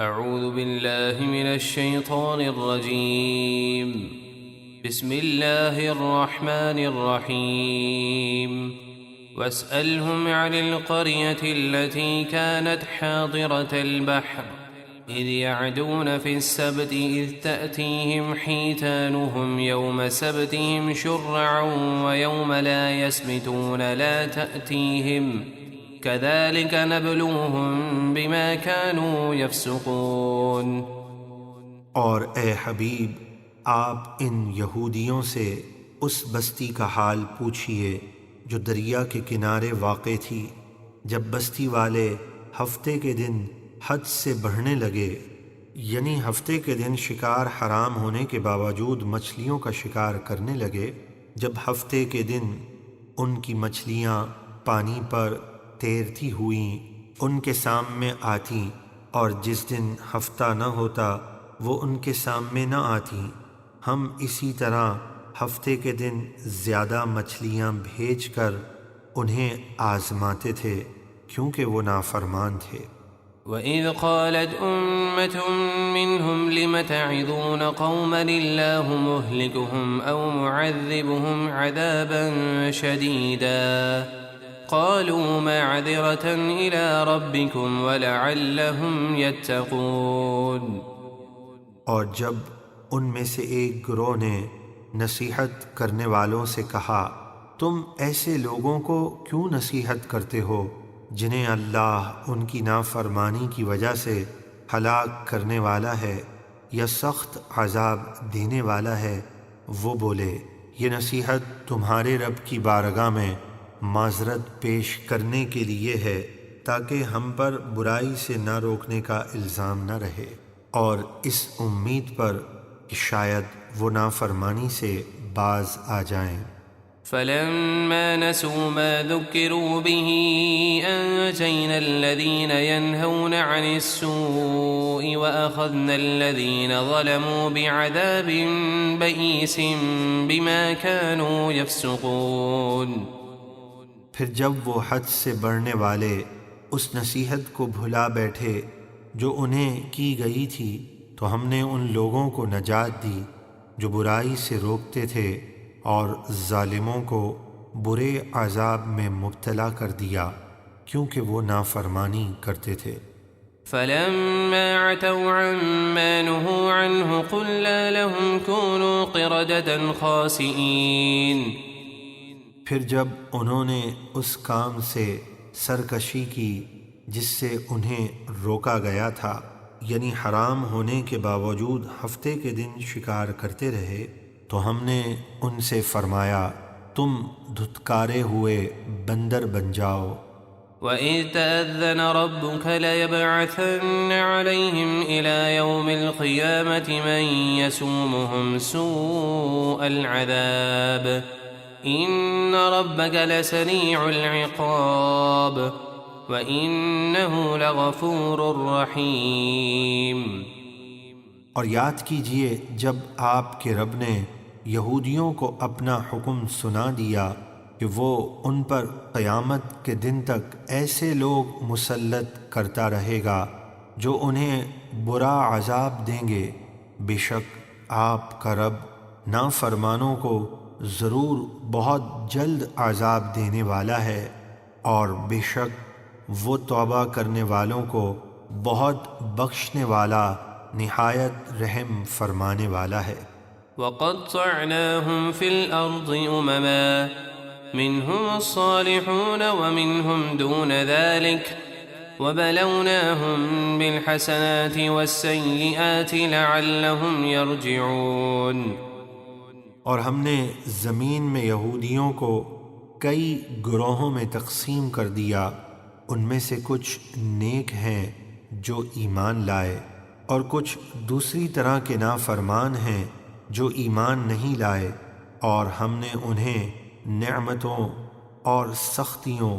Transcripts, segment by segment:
أعوذ بالله من الشيطان الرجيم. بسم الله الرحمن الرحيم. واسألهم عن القرية التي كانت حاضرة البحر إذ يعدون في السبت إذ تأتيهم حيتانهم يوم سبتهم شرعا ويوم لا يسبتون لا تأتيهم كذلك نبلوهم بما كانوا يفسقون. اور اے حبیب، آپ ان یہودیوں سے اس بستی کا حال پوچھئے جو دریا کے کنارے واقع تھی، جب بستی والے ہفتے کے دن حد سے بڑھنے لگے، یعنی ہفتے کے دن شکار حرام ہونے کے باوجود مچھلیوں کا شکار کرنے لگے. جب ہفتے کے دن ان کی مچھلیاں پانی پر تیرتی ہوئیں ان کے سامنے آتیں، اور جس دن ہفتہ نہ ہوتا وہ ان کے سامنے نہ آتیں، ہم اسی طرح ہفتے کے دن زیادہ مچھلیاں بھیج کر انہیں آزماتے تھے کیونکہ وہ نافرمان تھے. وَإِذْ قَالَتْ أُمَّةٌ مِّنْهُمْ لِمَ تَعِظُونَ قَوْمًا اللَّهُ مُهْلِكُهُمْ أَوْ مُعَذِّبُهُمْ عَذَابًا شَدِيدًا قَالُوا مَعْذِرَةً إِلَىٰ رَبِّكُمْ وَلَعَلَّهُمْ يَتَّقُونَ. اور جب ان میں سے ایک گروہ نے نصیحت کرنے والوں سے کہا، تم ایسے لوگوں کو کیوں نصیحت کرتے ہو جنہیں اللہ ان کی نافرمانی کی وجہ سے ہلاک کرنے والا ہے یا سخت عذاب دینے والا ہے؟ وہ بولے، یہ نصیحت تمہارے رب کی بارگاہ میں معذرت پیش کرنے کے لیے ہے تاکہ ہم پر برائی سے نہ روکنے کا الزام نہ رہے، اور اس امید پر کہ شاید وہ نافرمانی سے باز آ جائیں. فَلَمَّا نَسُوا مَا ذُكِّرُوا بِهِ أَنجَيْنَا الَّذِينَ يَنْهَوْنَ عَنِ السُّوءِ وَأَخَذْنَا الَّذِينَ ظَلَمُوا بِعَذَابٍ بَئِيسٍ بِمَا كَانُوا يَفْسُقُونَ. پھر جب وہ حد سے بڑھنے والے اس نصیحت کو بھلا بیٹھے جو انہیں کی گئی تھی، تو ہم نے ان لوگوں کو نجات دی جو برائی سے روکتے تھے، اور ظالموں کو برے عذاب میں مبتلا کر دیا کیونکہ وہ نافرمانی کرتے تھے. فَلَمَّا عَتَوْا عَمَّا نُهُوا عَنْهُ قُلْنَا لَهُمْ كُونُوا قِرَدَةً خَاسِئِينَ. پھر جب انہوں نے اس کام سے سرکشی کی جس سے انہیں روکا گیا تھا، یعنی حرام ہونے کے باوجود ہفتے کے دن شکار کرتے رہے، تو ہم نے ان سے فرمایا تم دھتکارے ہوئے بندر بن جاؤ. وَإِذْ تَأَذَّنَ رَبُّكَ لَيَبْعَثَنَّ عَلَيْهِمْ إِلَى يَوْمِ الْقِيَامَةِ مَن يَسُومُهُمْ سُوءَ الْعَذَابِ إِنَّ رَبَّكَ لَسَرِيعُ الْعِقَابِ وَإِنَّهُ لَغَفُورٌ رَّحِيمٌ. اور یاد کیجئے جب آپ کے رب نے یہودیوں کو اپنا حکم سنا دیا کہ وہ ان پر قیامت کے دن تک ایسے لوگ مسلط کرتا رہے گا جو انہیں برا عذاب دیں گے. بے شک آپ کا رب نافرمانوں کو ضرور بہت جلد عذاب دینے والا ہے، اور بے شک وہ توبہ کرنے والوں کو بہت بخشنے والا نہایت رحم فرمانے والا ہے. وَقَطَّعْنَاهُمْ فِي الْأَرْضِ أُمَمًا مِّنْهُمُ الصَّالِحُونَ وَمِنْهُمْ دُونَ ذَلِكَ وَبَلَوْنَاهُمْ بِالْحَسَنَاتِ وَالسَّيِّئَاتِ لَعَلَّهُمْ يَرْجِعُونَ. اور ہم نے زمین میں یہودیوں کو کئی گروہوں میں تقسیم کر دیا، ان میں سے کچھ نیک ہیں جو ایمان لائے، اور کچھ دوسری طرح کے نافرمان ہیں جو ایمان نہیں لائے، اور ہم نے انہیں نعمتوں اور سختیوں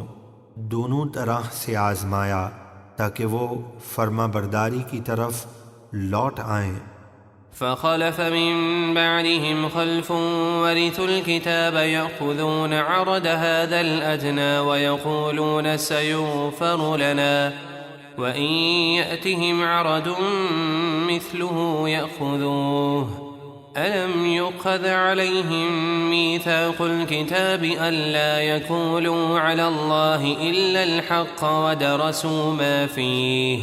دونوں طرح سے آزمایا تاکہ وہ فرما برداری کی طرف لوٹ آئیں. فخلف من بعدهم خلف ورثوا الكتاب يأخذون عرض هذا الأدنى ويقولون سيغفر لنا وإن يأتهم عرض مثله يأخذوه ألم يؤخذ عليهم ميثاق الكتاب ألا يقولوا على الله إلا الحق ودرسوا ما فيه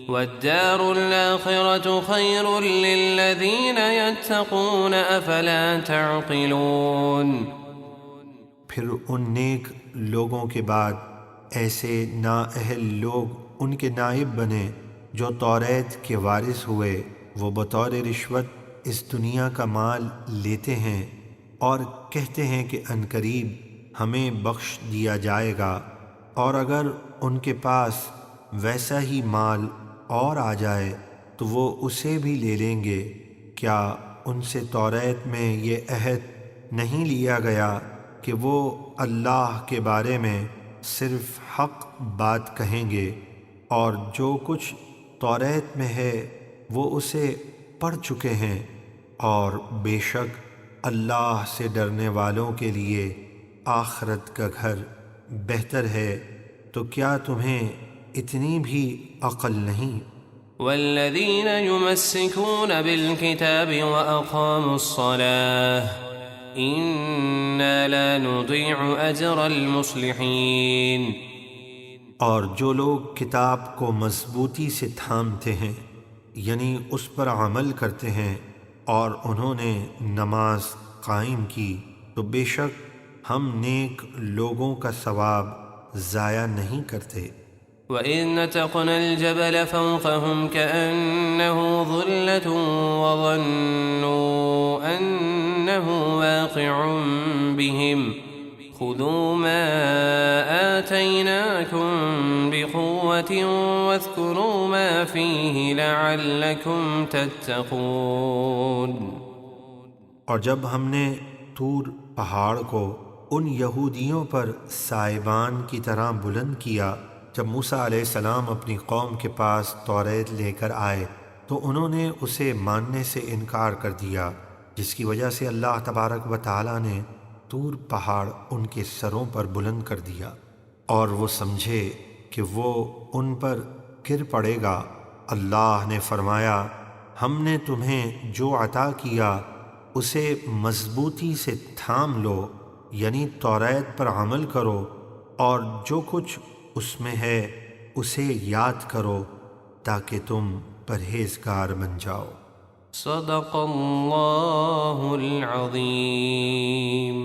والدار الآخرة خير للذين يتقون أفلا تعقلون۔ پھر ان نیک لوگوں کے بعد ایسے نااہل لوگ ان کے نائب بنے جو توریت کے وارث ہوئے، وہ بطور رشوت اس دنیا کا مال لیتے ہیں اور کہتے ہیں کہ عنقریب ہمیں بخش دیا جائے گا، اور اگر ان کے پاس ویسا ہی مال اور آ جائے تو وہ اسے بھی لے لیں گے۔ کیا ان سے توریت میں یہ عہد نہیں لیا گیا کہ وہ اللہ کے بارے میں صرف حق بات کہیں گے، اور جو کچھ توریت میں ہے وہ اسے پڑھ چکے ہیں، اور بے شک اللہ سے ڈرنے والوں کے لیے آخرت کا گھر بہتر ہے۔ تو کیا تمہیں اتنی بھی عقل نہیں؟ والذين يمسكون بالكتاب وأقاموا الصلاة إنا لا نضيع أجر المصلحين۔ اور جو لوگ کتاب کو مضبوطی سے تھامتے ہیں، یعنی اس پر عمل کرتے ہیں، اور انہوں نے نماز قائم کی، تو بے شک ہم نیک لوگوں کا ثواب ضائع نہیں کرتے۔ وَإِذْ نَتَقْنَا الْجَبَلَ فَوْقَهُمْ كَأَنَّهُ ظُلَّةٌ وَظَنُّوا أَنَّهُ وَاقِعٌ بِهِمْ خُذُوا مَا آتَيْنَاكُمْ بِقُوَّةٍ وَاذْكُرُوا مَا فِيهِ لَعَلَّكُمْ تَتَّقُونَ۔ اور جب ہم نے طور پہاڑ کو ان یہودیوں پر سائبان کی طرح بلند کیا، جب موسیٰ علیہ السلام اپنی قوم کے پاس توریت لے کر آئے تو انہوں نے اسے ماننے سے انکار کر دیا، جس کی وجہ سے اللہ تبارک و تعالیٰ نے طور پہاڑ ان کے سروں پر بلند کر دیا، اور وہ سمجھے کہ وہ ان پر گر پڑے گا۔ اللہ نے فرمایا، ہم نے تمہیں جو عطا کیا اسے مضبوطی سے تھام لو، یعنی توریت پر عمل کرو، اور جو کچھ اس میں ہے اسے یاد کرو تاکہ تم پرہیزگار بن جاؤ۔ صدق اللہ العظیم۔